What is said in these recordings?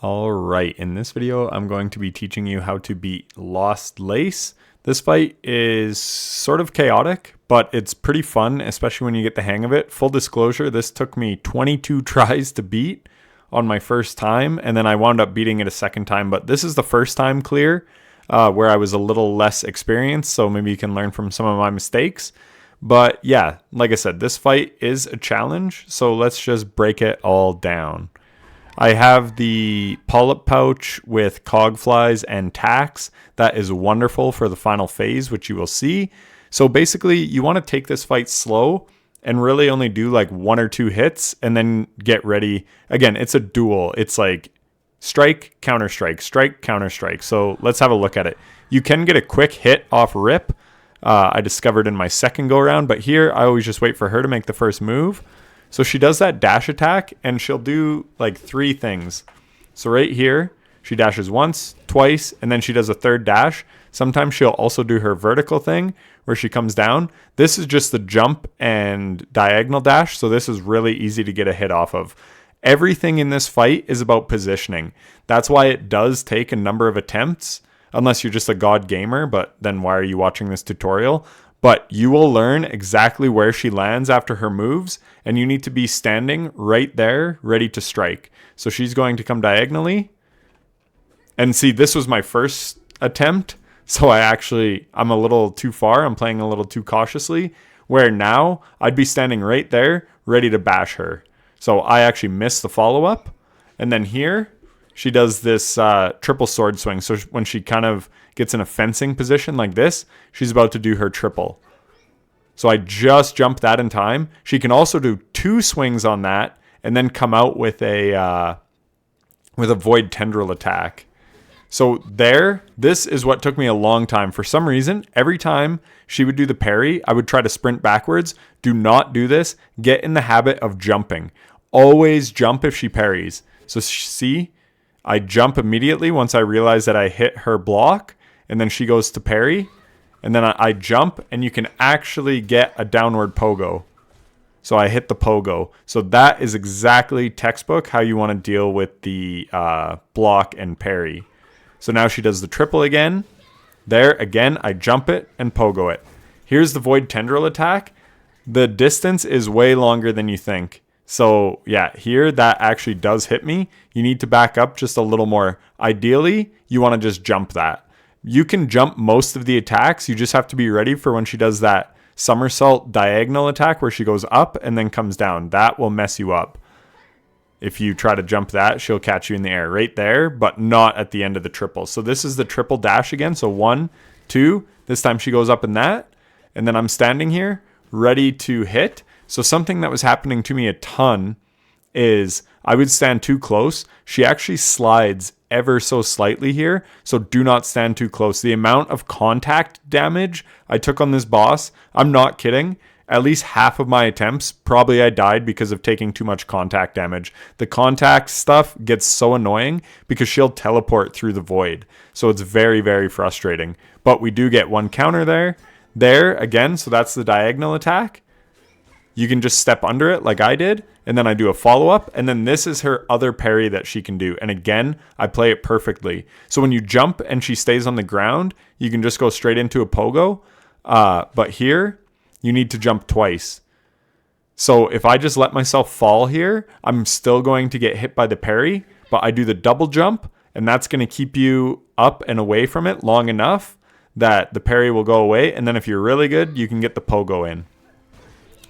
Alright, in this video I'm going to be teaching you how to beat Lost Lace. This fight is sort of chaotic, but it's pretty fun, especially when you get the hang of it. Full disclosure, this took me 22 tries to beat on my first time, and then I wound up beating it a second time, but this is the first time clear, where I was a little less experienced, so maybe you can learn from some of my mistakes. But yeah, like I said, this fight is a challenge, so let's just break it all down. I have the polyp pouch with cog flies and tacks. That is wonderful for the final phase, which you will see. So basically, you want to take this fight slow and really only do like 1 or 2 hits and then get ready. Again, it's a duel. It's like strike, counter strike, strike, counter strike. So let's have a look at it. You can get a quick hit off rip. I discovered in my second go around, but here I always just wait for her to make the first move. So she does that dash attack, and she'll do like 3 things. So right here, she dashes once, twice, and then she does a third dash. Sometimes she'll also do her vertical thing where she comes down. This is just the jump and diagonal dash, so this is really easy to get a hit off of. Everything in this fight is about positioning. That's why it does take a number of attempts, unless you're just a god gamer, but then why are you watching this tutorial? But you will learn exactly where she lands after her moves, and you need to be standing right there, ready to strike. So she's going to come diagonally. And see, this was my first attempt, so I'm a little too far. I'm playing a little too cautiously, where now I'd be standing right there, ready to bash her. So I actually missed the follow-up. And then here, she does this triple sword swing. So when she kind of gets in a fencing position like this, she's about to do her triple. So I just jumped that in time. She can also do 2 swings on that and then come out with a void tendril attack. So this is what took me a long time. For some reason, every time she would do the parry, I would try to sprint backwards. Do not do this. Get in the habit of jumping. Always jump if she parries. So see, I jump immediately once I realize that I hit her block, and then she goes to parry, and then I jump, and you can actually get a downward pogo. So I hit the pogo. So that is exactly textbook how you want to deal with the block and parry. So now she does the triple again. There, again, I jump it and pogo it. Here's the void tendril attack. The distance is way longer than you think. So yeah, here that actually does hit me. You need to back up just a little more. Ideally, you want to just jump that. You can jump most of the attacks. You just have to be ready for when she does that somersault diagonal attack where she goes up and then comes down. That will mess you up. If you try to jump that, she'll catch you in the air right there, but not at the end of the triple. So this is the triple dash again. So 1, 2, this time she goes up in that. And then I'm standing here ready to hit. So something that was happening to me a ton is I would stand too close. She actually slides ever so slightly here, so do not stand too close. The amount of contact damage I took on this boss, I'm not kidding. At least half of my attempts, probably I died because of taking too much contact damage. The contact stuff gets so annoying because she'll teleport through the void. So it's very, very frustrating. But we do get 1 counter there. There, again, so that's the diagonal attack. You can just step under it like I did, and then I do a follow-up, and then this is her other parry that she can do. And again, I play it perfectly. So when you jump and she stays on the ground, you can just go straight into a pogo. But here, you need to jump twice. So if I just let myself fall here, I'm still going to get hit by the parry, but I do the double jump, and that's going to keep you up and away from it long enough that the parry will go away. And then if you're really good, you can get the pogo in.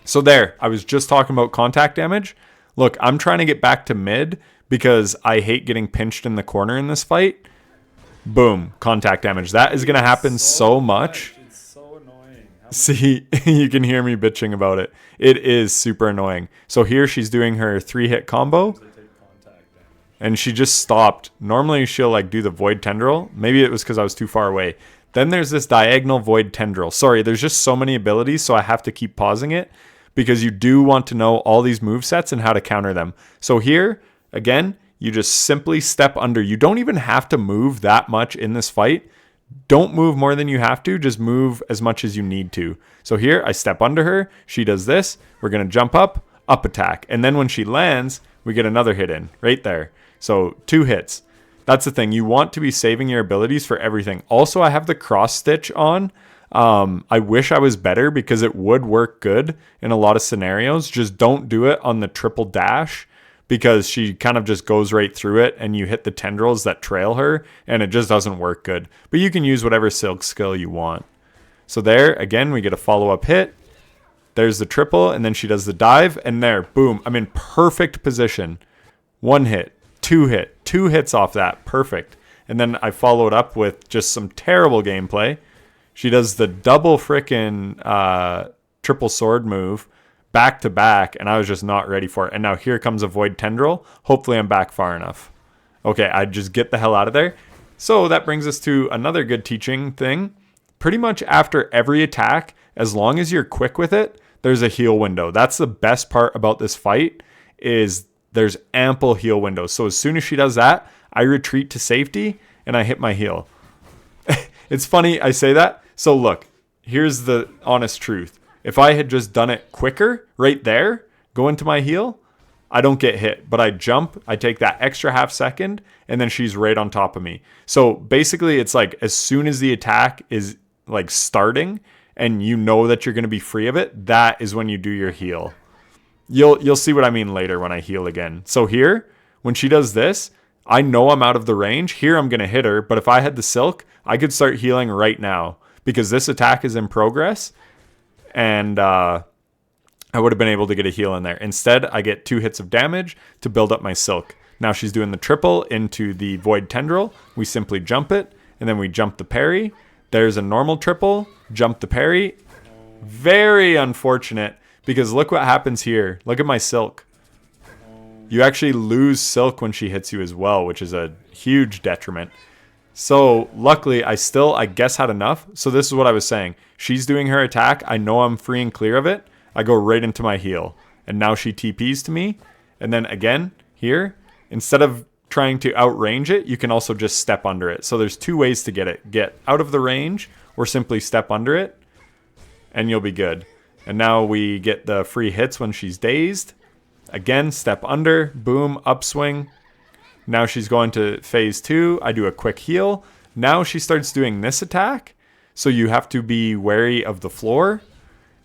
So there, I was just talking about contact damage. Look, I'm trying to get back to mid because I hate getting pinched in the corner in this fight. Boom, contact damage. That is going to happen so much. It's so annoying. See, you can hear me bitching about it. It is super annoying. So here she's doing her 3-hit combo. And she just stopped. Normally she'll like do the void tendril. Maybe it was because I was too far away. Then there's this diagonal void tendril. Sorry, there's just so many abilities, so I have to keep pausing it because you do want to know all these movesets and how to counter them. So here, again, you just simply step under. You don't even have to move that much in this fight. Don't move more than you have to. Just move as much as you need to. So here, I step under her. She does this. We're going to jump up attack. And then when she lands, we get another hit in right there. So 2 hits. That's the thing. You want to be saving your abilities for everything. Also, I have the cross stitch on. I wish I was better because it would work good in a lot of scenarios. Just don't do it on the triple dash because she kind of just goes right through it and you hit the tendrils that trail her and it just doesn't work good. But you can use whatever silk skill you want. So there, again, we get a follow-up hit. There's the triple, and then she does the dive, and there, boom, I'm in perfect position. 1 hit, 2 hits off that, perfect. And then I followed up with just some terrible gameplay. She does the double frickin' triple sword move back to back, and I was just not ready for it. And now here comes a void tendril. Hopefully I'm back far enough. Okay, I just get the hell out of there. So that brings us to another good teaching thing. Pretty much after every attack, as long as you're quick with it, there's a heal window. That's the best part about this fight is there's ample heal windows. So as soon as she does that, I retreat to safety and I hit my heal. It's funny I say that. So look, here's the honest truth. If I had just done it quicker right there, go into my heal, I don't get hit. But I jump, I take that extra half second, and then she's right on top of me. So basically it's like as soon as the attack is like starting and you know that you're going to be free of it, that is when you do your heal. You'll see what I mean later when I heal again. So here, when she does this, I know I'm out of the range. Here I'm going to hit her, but if I had the silk, I could start healing right now because this attack is in progress and I would have been able to get a heal in there. Instead, I get 2 hits of damage to build up my silk. Now she's doing the triple into the void tendril. We simply jump it and then we jump the parry. There's a normal triple, jump the parry. Very unfortunate because look what happens here. Look at my silk. You actually lose silk when she hits you as well, which is a huge detriment. So luckily I guess had enough. So this is what I was saying. She's doing her attack. I know I'm free and clear of it. I go right into my heal. And now she TPs to me. And then again, here, instead of trying to outrange it, you can also just step under it. So there's 2 ways to get it. Get out of the range or simply step under it and you'll be good. And now we get the free hits when she's dazed. Again, step under, boom, upswing. Now she's going to phase 2. I do a quick heal. Now she starts doing this attack. So you have to be wary of the floor.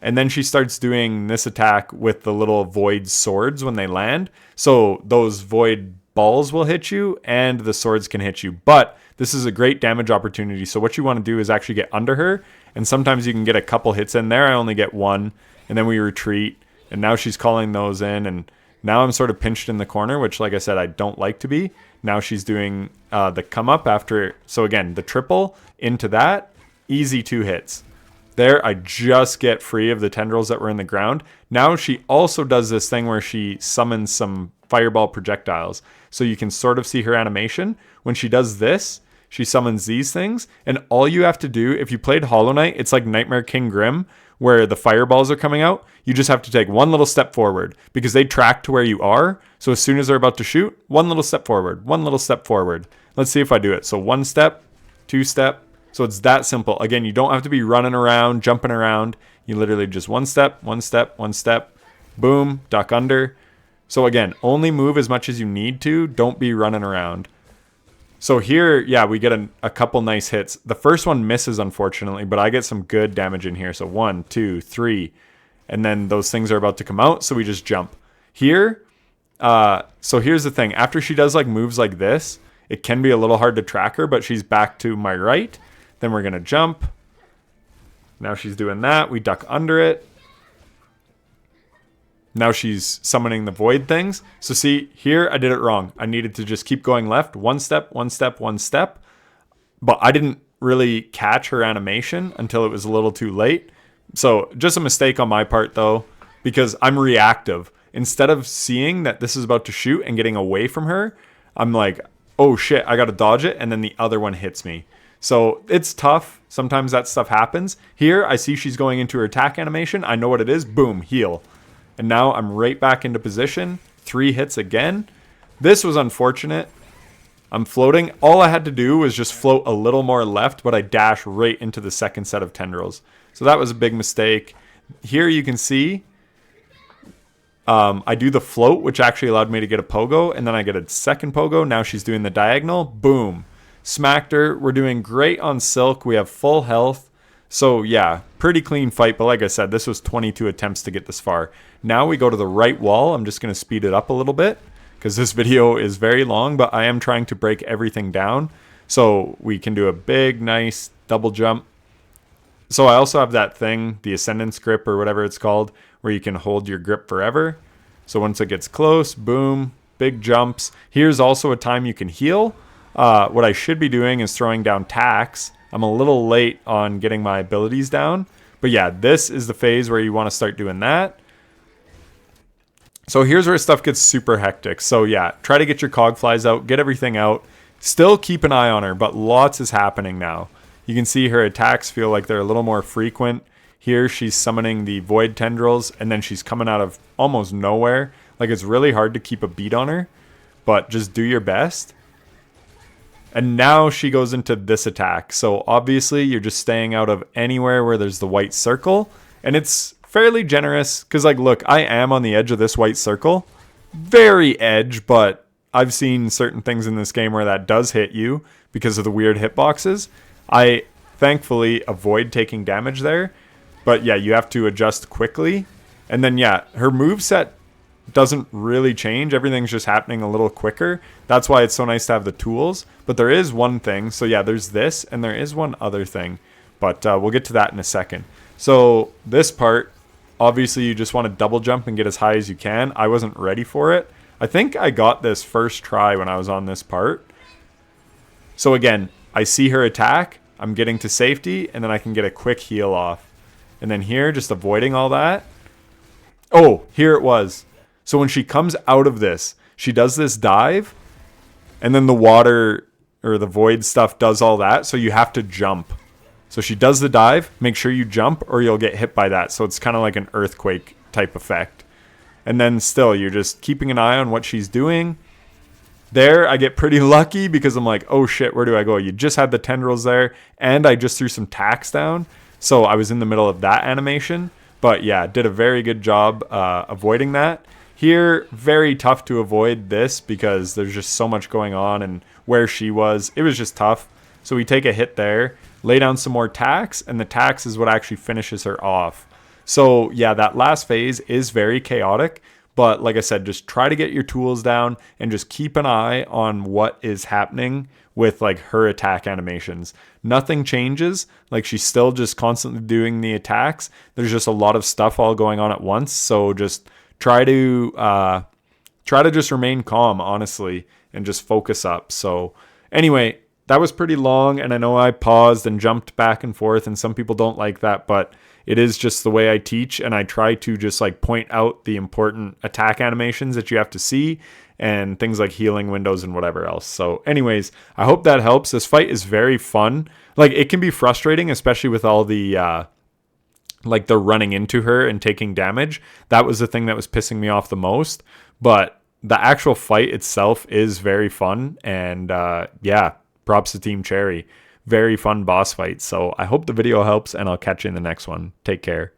And then she starts doing this attack with the little void swords when they land. So those void balls will hit you and the swords can hit you. But this is a great damage opportunity. So what you want to do is actually get under her. And sometimes you can get a couple hits in there. I only get 1. And then we retreat. And now she's calling those in. And now I'm sort of pinched in the corner, which, like I said, I don't like to be. Now she's doing the come up after. So again, the triple into that. Easy 2 hits. There, I just get free of the tendrils that were in the ground. Now she also does this thing where she summons some fireball projectiles. So you can sort of see her animation. When she does this, she summons these things. And all you have to do, if you played Hollow Knight, it's like Nightmare King Grim, where the fireballs are coming out. You just have to take 1 little step forward because they track to where you are. So as soon as they're about to shoot, 1 little step forward, 1 little step forward. Let's see if I do it. So 1 step, 2 step. So it's that simple. Again, you don't have to be running around, jumping around. You literally just 1 step, 1 step, 1 step, boom, duck under. So again, only move as much as you need to. Don't be running around. So here, yeah, we get a couple nice hits. The first one misses, unfortunately, but I get some good damage in here. So 1, 2, 3. And then those things are about to come out, so we just jump. Here, so here's the thing. After she does like moves like this, it can be a little hard to track her, but she's back to my right. Then we're going to jump. Now she's doing that. We duck under it. Now she's summoning the void things. So see, here I did it wrong. I needed to just keep going left. 1 step, 1 step, 1 step. But I didn't really catch her animation until it was a little too late. So just a mistake on my part though, because I'm reactive. Instead of seeing that this is about to shoot and getting away from her, I'm like, oh shit, I got to dodge it. And then the other one hits me. So it's tough. Sometimes that stuff happens. Here, I see she's going into her attack animation. I know what it is. Boom, heal. And now I'm right back into position. 3 hits again. This was unfortunate. I'm floating. All I had to do was just float a little more left, but I dash right into the second set of tendrils. So that was a big mistake. Here you can see I do the float, which actually allowed me to get a pogo, and then I get a second pogo. Now she's doing the diagonal. Boom. Smacked her. We're doing great on Silk. We have full health. So yeah, pretty clean fight. But like I said, this was 22 attempts to get this far. Now we go to the right wall. I'm just going to speed it up a little bit because this video is very long, but I am trying to break everything down. So we can do a big, nice double jump. So I also have that thing, the Ascendance grip or whatever it's called, where you can hold your grip forever. So once it gets close, boom, big jumps. Here's also a time you can heal. What I should be doing is throwing down tacks. I'm a little late on getting my abilities down. But yeah, this is the phase where you want to start doing that. So here's where stuff gets super hectic. So yeah, try to get your cog flies out, get everything out. Still keep an eye on her, but lots is happening now. You can see her attacks feel like they're a little more frequent. Here she's summoning the void tendrils, and then she's coming out of almost nowhere. Like, it's really hard to keep a beat on her, but just do your best. And now she goes into this attack. So obviously you're just staying out of anywhere where there's the white circle, and it's fairly generous because, like, look, I am on the edge of this white circle. Very edge, but I've seen certain things in this game where that does hit you because of the weird hitboxes. I thankfully avoid taking damage there. But yeah, you have to adjust quickly. And then yeah, her moveset doesn't really change. Everything's just happening a little quicker. That's why it's so nice to have the tools. But there is one thing. So yeah, there's this and there is one other thing. But we'll get to that in a second. So this part, obviously you just want to double jump and get as high as you can. I wasn't ready for it. I think I got this first try when I was on this part. So again, I see her attack. I'm getting to safety and then I can get a quick heal off. And then here, just avoiding all that. Oh, here it was. So when she comes out of this, she does this dive. And then the water or the void stuff does all that. So you have to jump. So she does the dive. Make sure you jump or you'll get hit by that. So it's kind of like an earthquake type effect. And then still, you're just keeping an eye on what she's doing. There, I get pretty lucky because I'm like, oh shit, where do I go? You just had the tendrils there. And I just threw some tacks down. So I was in the middle of that animation. But yeah, did a very good job avoiding that. Here, very tough to avoid this because there's just so much going on. And where she was, it was just tough. So we take a hit there, lay down some more tacks. And the tacks is what actually finishes her off. So yeah, that last phase is very chaotic. But like I said, just try to get your tools down and just keep an eye on what is happening with like her attack animations. Nothing changes. Like, she's still just constantly doing the attacks. There's just a lot of stuff all going on at once. So just try to just remain calm, honestly, and just focus up. So anyway, that was pretty long. And I know I paused and jumped back and forth, and some people don't like that, but it is just the way I teach, and I try to just like point out the important attack animations that you have to see and things like healing windows and whatever else. So anyways, I hope that helps. This fight is very fun. Like, it can be frustrating, especially with all the like the running into her and taking damage. That was the thing that was pissing me off the most. But the actual fight itself is very fun. And yeah, props to Team Cherry. Very fun boss fight. So I hope the video helps, and I'll catch you in the next one. Take care.